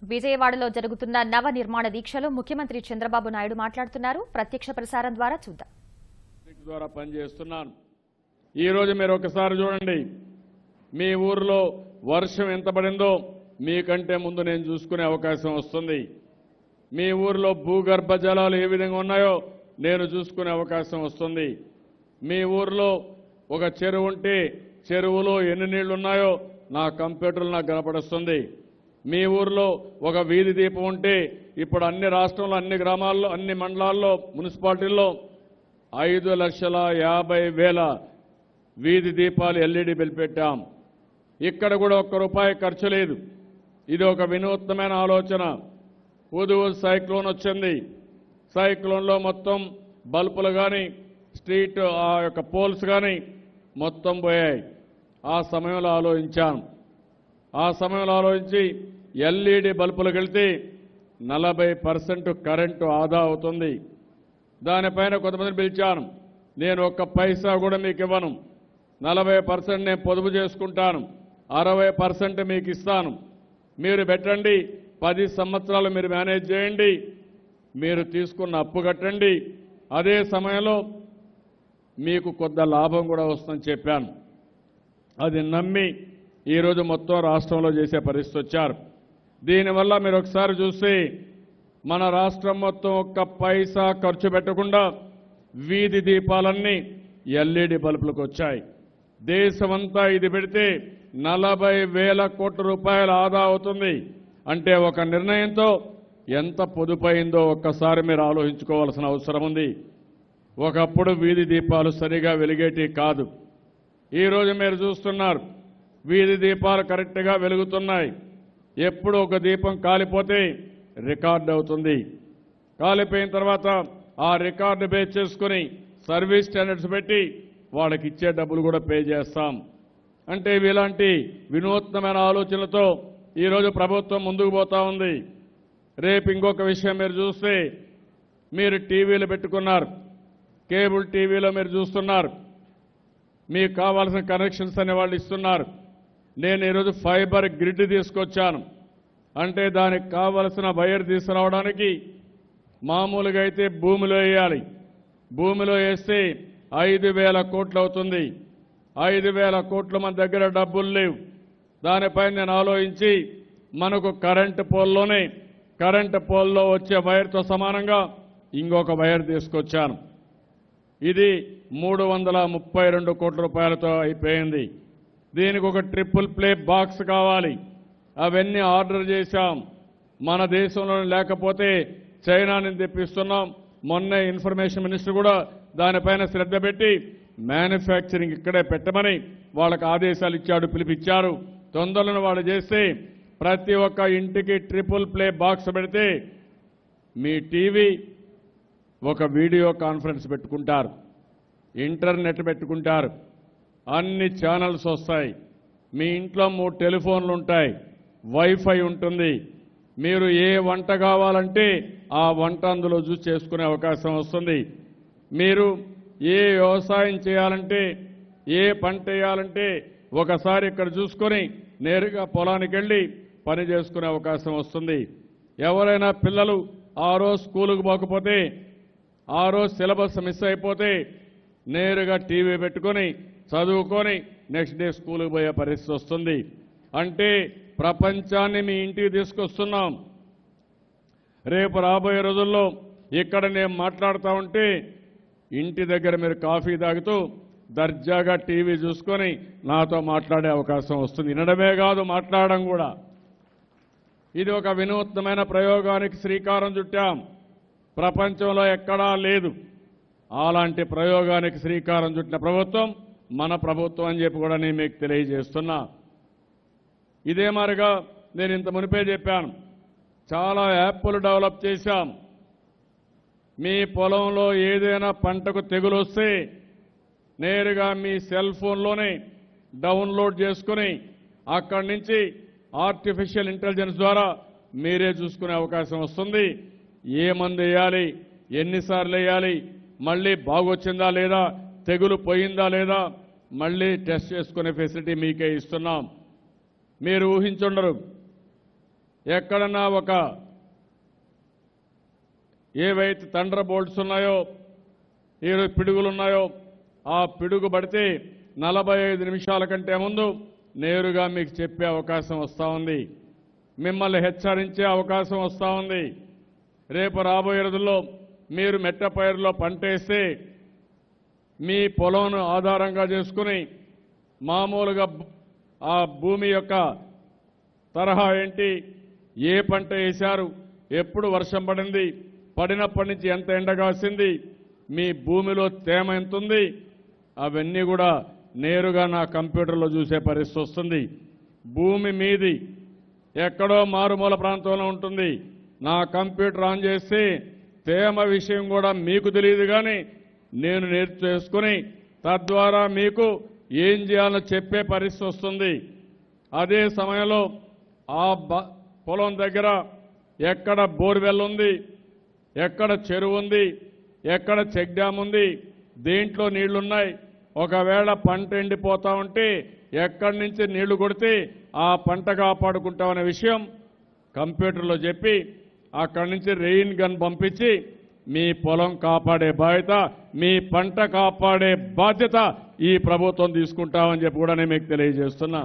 విజయవాడలో జరుగుతున్న నవ నిర్మాణ దీక్షలో ముఖ్యమంత్రి చంద్రబాబు నాయుడు మాట్లాడుతున్నారు. ప్రత్యక్ష ప్రసారం ద్వారా చూద్దాం. ద్వారా పనిచేస్తున్నాను. ఈ రోజు మీరు ఒకసారి చూడండి, మీ ఊర్లో వర్షం ఎంత పడిందో మీకంటే ముందు నేను చూసుకునే అవకాశం వస్తుంది. మీ ఊర్లో భూగర్భ జలాలు ఏ విధంగా ఉన్నాయో నేను చూసుకునే అవకాశం వస్తుంది. మీ ఊర్లో ఒక చెరువు ఉంటే చెరువులో ఎన్ని నీళ్లు ఉన్నాయో నా కంప్యూటర్లో నాకు కనపడుస్తుంది. మీ ఊర్లో ఒక వీధి దీపం ఉంటే ఇప్పుడు అన్ని రాష్ట్రంలో అన్ని గ్రామాల్లో అన్ని మండలాల్లో మున్సిపాలిటీల్లో 5,50,000 వీధి దీపాలు ఎల్ఈడి బిల్ పెట్టాం. ఇక్కడ కూడా ₹1 ఖర్చు లేదు. ఇది ఒక వినూత్నమైన ఆలోచన. హుదూద్ సైక్లోన్ వచ్చింది. సైక్లోన్లో మొత్తం బల్బులు కానీ స్ట్రీట్ ఆ యొక్క పోల్స్ కానీ మొత్తం పోయాయి. ఆ సమయంలో ఆలోచించి ఎల్ఈడి బల్బులకు వెళ్తే 40% కరెంటు ఆదా అవుతుంది. దానిపైన కొంతమందిని పిలిచాను. నేను ₹1 కూడా మీకు ఇవ్వను, 40% నేను పొదుపు చేసుకుంటాను, 60% మీకు ఇస్తాను. మీరు పెట్టండి, 10 సంవత్సరాలు మీరు మేనేజ్ చేయండి, మీరు తీసుకున్న అప్పు కట్టండి, అదే సమయంలో మీకు కొంత లాభం కూడా వస్తుందని చెప్పాను. అది నమ్మి ఈరోజు మొత్తం రాష్ట్రంలో చేసే పరిస్థితి వచ్చారు. దీనివల్ల మీరు ఒకసారి చూస్తే మన రాష్ట్రం మొత్తం ₹1 ఖర్చు పెట్టకుండా వీధి దీపాలన్నీ ఎల్ఈడి బల్బులకు వచ్చాయి. దేశమంతా ఇది పెడితే 40,000 కోట్ల రూపాయల ఆదా అవుతుంది. అంటే ఒక నిర్ణయంతో ఎంత పొదుపైందో ఒక్కసారి మీరు ఆలోచించుకోవాల్సిన అవసరం ఉంది. ఒకప్పుడు వీధి దీపాలు సరిగా వెలిగేటి కాదు. ఈరోజు మీరు చూస్తున్నారు, వీధి దీపాలు కరెక్ట్గా వెలుగుతున్నాయి. ఎప్పుడు ఒక దీపం కాలిపోతే రికార్డు అవుతుంది. కాలిపోయిన తర్వాత ఆ రికార్డు బేస్ చేసుకుని సర్వీస్ స్టాండర్డ్స్ పెట్టి వాళ్ళకి ఇచ్చే డబ్బులు కూడా పే చేస్తాం. అంటే ఇలాంటి వినూత్నమైన ఆలోచనలతో ఈరోజు ప్రభుత్వం ముందుకు పోతా ఉంది. రేపు ఇంకొక విషయం మీరు చూస్తే, మీరు టీవీలు పెట్టుకున్నారు, కేబుల్ టీవీలో మీరు చూస్తున్నారు, మీకు కావాల్సిన కనెక్షన్స్ అనే వాళ్ళు ఇస్తున్నారు. నేను ఈరోజు ఫైబర్ గ్రిడ్ తీసుకొచ్చాను. అంటే దానికి కావలసిన వైర్ తీసుకురావడానికి మామూలుగా అయితే భూమిలో వేయాలి. భూమిలో వేస్తే 5,000 కోట్లు అవుతుంది. 5,000 కోట్లు మన దగ్గర డబ్బులు లేవు. దానిపై నేను ఆలోచించి మనకు కరెంటు పోల్లో వచ్చే వైర్తో సమానంగా ఇంకొక వైర్ తీసుకొచ్చాను. ఇది 332 కోట్ల రూపాయలతో అయిపోయింది. దీనికి ఒక ట్రిపుల్ ప్లే బాక్స్ కావాలి. అవన్నీ ఆర్డర్ చేశాం. మన దేశంలో లేకపోతే చైనా నుంచి తెప్పిస్తున్నాం. మొన్నే ఇన్ఫర్మేషన్ మినిస్టర్ కూడా దానిపైన శ్రద్ధ పెట్టి మ్యానుఫ్యాక్చరింగ్ ఇక్కడే పెట్టమని వాళ్ళకి ఆదేశాలు ఇచ్చాడు, పిలిపించారు. తొందరలో వాళ్ళు చేస్తే ప్రతి ఒక్క ఇంటికి ట్రిపుల్ ప్లే బాక్స్ పెడితే మీ టీవీ ఒక వీడియో కాన్ఫరెన్స్ పెట్టుకుంటారు, ఇంటర్నెట్ పెట్టుకుంటారు, అన్ని ఛానల్స్ వస్తాయి. మీ ఇంట్లో 3 టెలిఫోన్లు ఉంటాయి, వైఫై ఉంటుంది. మీరు ఏ వంట కావాలంటే ఆ వంట అందులో చూసి చేసుకునే అవకాశం వస్తుంది. మీరు ఏ వ్యవసాయం చేయాలంటే, ఏ పంట వేయాలంటే ఒకసారి ఇక్కడ చూసుకొని నేరుగా పొలానికి వెళ్ళి పని చేసుకునే అవకాశం వస్తుంది. ఎవరైనా పిల్లలు ఆ రోజు స్కూలుకు పోకపోతే, ఆ రోజు సిలబస్ మిస్ అయిపోతే నేరుగా టీవీ పెట్టుకొని చదువుకొని నెక్స్ట్ డే స్కూలుకు పోయే పరిస్థితి వస్తుంది. అంటే ప్రపంచాన్ని మీ ఇంటికి తీసుకొస్తున్నాం. రేపు రాబోయే రోజుల్లో ఇక్కడ నేను మాట్లాడుతూ ఉంటే ఇంటి దగ్గర మీరు కాఫీ తాగుతూ దర్జాగా టీవీ చూసుకొని నాతో మాట్లాడే అవకాశం వస్తుంది. వినడమే కాదు, మాట్లాడడం కూడా. ఇది ఒక వినూత్నమైన ప్రయోగానికి శ్రీకారం చుట్టాం. ప్రపంచంలో ఎక్కడా లేదు. అలాంటి ప్రయోగానికి శ్రీకారం చుట్టిన ప్రభుత్వం మన ప్రభుత్వం అని చెప్పి కూడా నేను మీకు తెలియజేస్తున్నా. ఇదే మాదిరిగా నేను ఇంత మునిపే చెప్పాను, చాలా యాప్లు డెవలప్ చేశాం. మీ పొలంలో ఏదైనా పంటకు తెగులు వస్తే నేరుగా మీ సెల్ ఫోన్లోనే డౌన్లోడ్ చేసుకుని అక్కడి నుంచి ఆర్టిఫిషియల్ ఇంటెలిజెన్స్ ద్వారా మీరే చూసుకునే అవకాశం వస్తుంది. ఏ మందు వేయాలి, ఎన్నిసార్లు వేయాలి, మళ్ళీ బాగొచ్చిందా లేదా, తెగులు పోయిందా లేదా మళ్ళీ టెస్ట్ చేసుకునే ఫెసిలిటీ మీకే ఇస్తున్నాం. మీరు ఊహించుండరు, ఎక్కడన్నా ఒక ఏవైతే థండర్ బోల్ట్స్ ఉన్నాయో ఏడు పిడుగులు ఉన్నాయో ఆ పిడుగు పడితే 45 నిమిషాల కంటే ముందు నేరుగా మీకు చెప్పే అవకాశం వస్తూ ఉంది. మిమ్మల్ని హెచ్చరించే అవకాశం వస్తూ ఉంది. రేపు రాబోయే రోజుల్లో మీరు మెట్ట పైరులో పంటేస్తే మీ పొలంను ఆధారంగా చేసుకుని మామూలుగా ఆ భూమి యొక్క తరహా ఏంటి, ఏ పంట వేశారు, ఎప్పుడు వర్షం పడింది, పడినప్పటి నుంచి ఎంత ఎండ కాసింది, మీ భూమిలో తేమ ఎంత ఉంది, అవన్నీ కూడా నేరుగా నా కంప్యూటర్లో చూసే పరిస్థితి వస్తుంది. భూమి మీది ఎక్కడో మారుమూల ప్రాంతంలో ఉంటుంది. నా కంప్యూటర్ ఆన్ చేస్తే తేమ విషయం కూడా మీకు తెలియదు, కానీ నేను నేర్చేసుకుని తద్వారా మీకు ఏం చేయాలో చెప్పే పరిస్థితి వస్తుంది. అదే సమయంలో ఆ పొలం దగ్గర ఎక్కడ బోర్వెల్ ఉంది, ఎక్కడ చెరువు ఉంది, ఎక్కడ చెక్ డ్యామ్ ఉంది, దేంట్లో నీళ్లున్నాయి, ఒకవేళ పంట ఎండిపోతా ఉంటే ఎక్కడి నుంచి నీళ్లు కొడితే ఆ పంట కాపాడుకుంటామనే విషయం కంప్యూటర్లో చెప్పి అక్కడి నుంచి రెయిన్ గన్ పంపించి మీ పొలం కాపాడే బాధ్యత, మీ పంట కాపాడే బాధ్యత ఈ ప్రభుత్వం తీసుకుంటామని చెప్పి కూడా నేను మీకు తెలియజేస్తున్నా.